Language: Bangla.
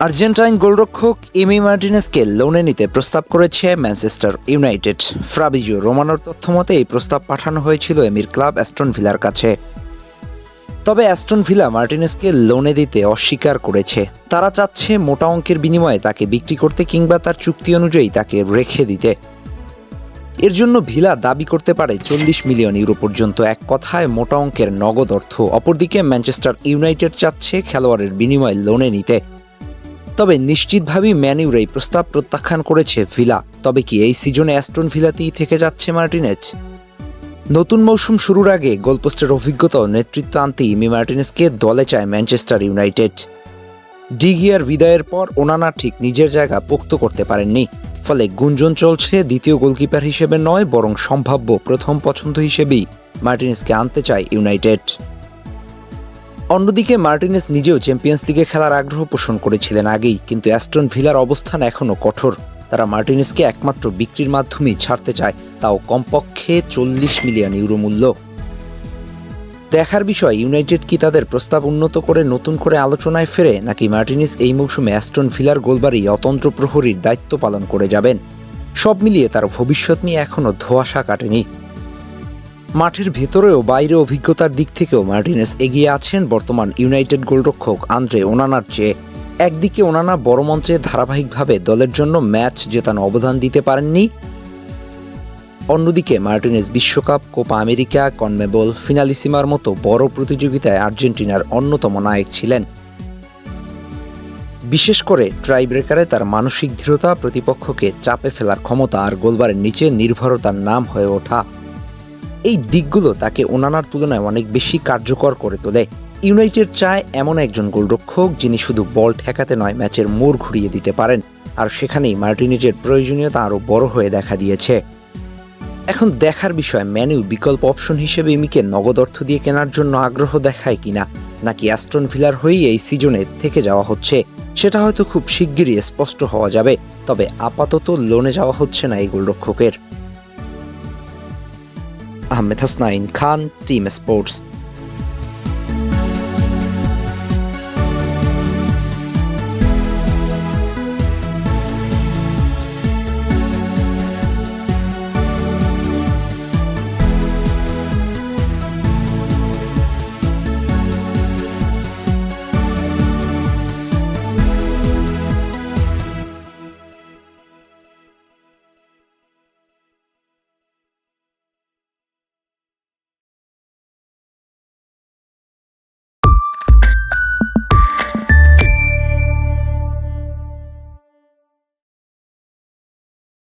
আর্জেন্টাইন গোলরক্ষক ইমি মার্টিনেজকে লোনে নিতে প্রস্তাব করেছে ম্যানচেস্টার ইউনাইটেড। ফাব্রিজিও রোমানোর তথ্যমতে এই প্রস্তাব পাঠানো হয়েছিল এমির ক্লাব অ্যাস্টন ভিলার কাছে। তবে অ্যাস্টন ভিলা মার্টিনেজকে লোনে দিতে অস্বীকার করেছে। তারা চাচ্ছে মোটা অঙ্কের বিনিময়ে তাকে বিক্রি করতে কিংবা তার চুক্তি অনুযায়ী তাকে রেখে দিতে। এর জন্য ভিলা দাবি করতে পারে 40 মিলিয়ন ইউরো পর্যন্ত, এক কথায় মোটা অঙ্কের নগদ অর্থ। অপরদিকে ম্যানচেস্টার ইউনাইটেড চাচ্ছে খেলোয়াড়ের বিনিময়ে লোনে নিতে। তবে নিশ্চিতভাবেই ম্যান ইউর এই প্রস্তাব প্রত্যাখ্যান করেছে ভিলা। তবে কি এই সিজনে অ্যাস্টন ভিলাতেই থেকে যাচ্ছে মার্টিনেজ? নতুন মৌসুম শুরুর আগে গোলপোস্টের অভিজ্ঞতা ও নেতৃত্ব আনতে ইমি মার্টিনেজকে দলে চায় ম্যানচেস্টার ইউনাইটেড। ডিগিয়ার বিদায়ের পর ওনানা ঠিক নিজের জায়গা পোক্ত করতে পারেননি। ফলে গুঞ্জন চলছে দ্বিতীয় গোলকিপার হিসেবে নয়, বরং সম্ভাব্য প্রথম পছন্দ হিসেবেই মার্টিনেজকে আনতে চায় ইউনাইটেড। অন্যদিকে মার্টিনেজ নিজেও চ্যাম্পিয়ন্স লিগে খেলার আগ্রহ পোষণ করেছিলেন আগেই, কিন্তু অ্যাস্টন ভিলার অবস্থান এখনও কঠোর। তারা মার্টিনেজকে একমাত্র বিক্রির মাধ্যমেই ছাড়তে চায়, তাও কমপক্ষে 40 মিলিয়ন ইউরো মূল্য। দেখার বিষয় ইউনাইটেড কি তাদের প্রস্তাব উন্নত করে নতুন করে আলোচনায় ফেরে, নাকি মার্টিনেজ এই মৌসুমে অ্যাস্টন ভিলার গোলবারেই অতন্ত্র প্রহরীর দায়িত্ব পালন করে যাবেন। সব মিলিয়ে তার ভবিষ্যৎ নিয়ে এখনও ধোঁয়াশা কাটেনি। মাঠের ভেতরেও বাইরে অভিজ্ঞতার দিক থেকেও মার্টিনেজ এগিয়ে আছেন বর্তমান ইউনাইটেড গোলরক্ষক আন্দ্রে ওনানার চেয়ে। একদিকে ওনানা বড় মঞ্চে ধারাবাহিকভাবে দলের জন্য ম্যাচ জেতানো অবদান দিতে পারেননি, অন্যদিকে মার্টিনেজ বিশ্বকাপ, কোপা আমেরিকা, কনমেবল, ফিনালিসিমার মতো বড় প্রতিযোগিতায় আর্জেন্টিনার অন্যতম নায়ক ছিলেন। বিশেষ করে ট্রাইব্রেকারে তার মানসিক দৃঢ়তা, প্রতিপক্ষকে চাপে ফেলার ক্ষমতা আর গোলবারের নিচে নির্ভরতার নাম হয়ে ওঠা, এই দিকগুলো তাকে ওনানার তুলনায় অনেক বেশি কার্যকর করে তোলে। ইউনাইটেড চায় এমন একজন গোলরক্ষক যিনি শুধু বল ঠেকাতে নয়, ম্যাচের মোড় ঘুরিয়ে দিতে পারেন। আর সেখানেই মার্টিনেজের প্রয়োজনীয়তা আরও বড় হয়ে দেখা দিয়েছে। এখন দেখার বিষয় ম্যান ইউ বিকল্প অপশন হিসেবে ইমিকে নগদ অর্থ দিয়ে কেনার জন্য আগ্রহ দেখায় কিনা, নাকি অ্যাস্টন ভিলার হয়েই এই সিজনে থেকে যাওয়া হচ্ছে, সেটা হয়তো খুব শিগগিরই স্পষ্ট হওয়া যাবে। তবে আপাতত লোনে যাওয়া হচ্ছে না এই গোলরক্ষকের। আহমেদ হাসনাইন খান, টিম স্পোর্টস।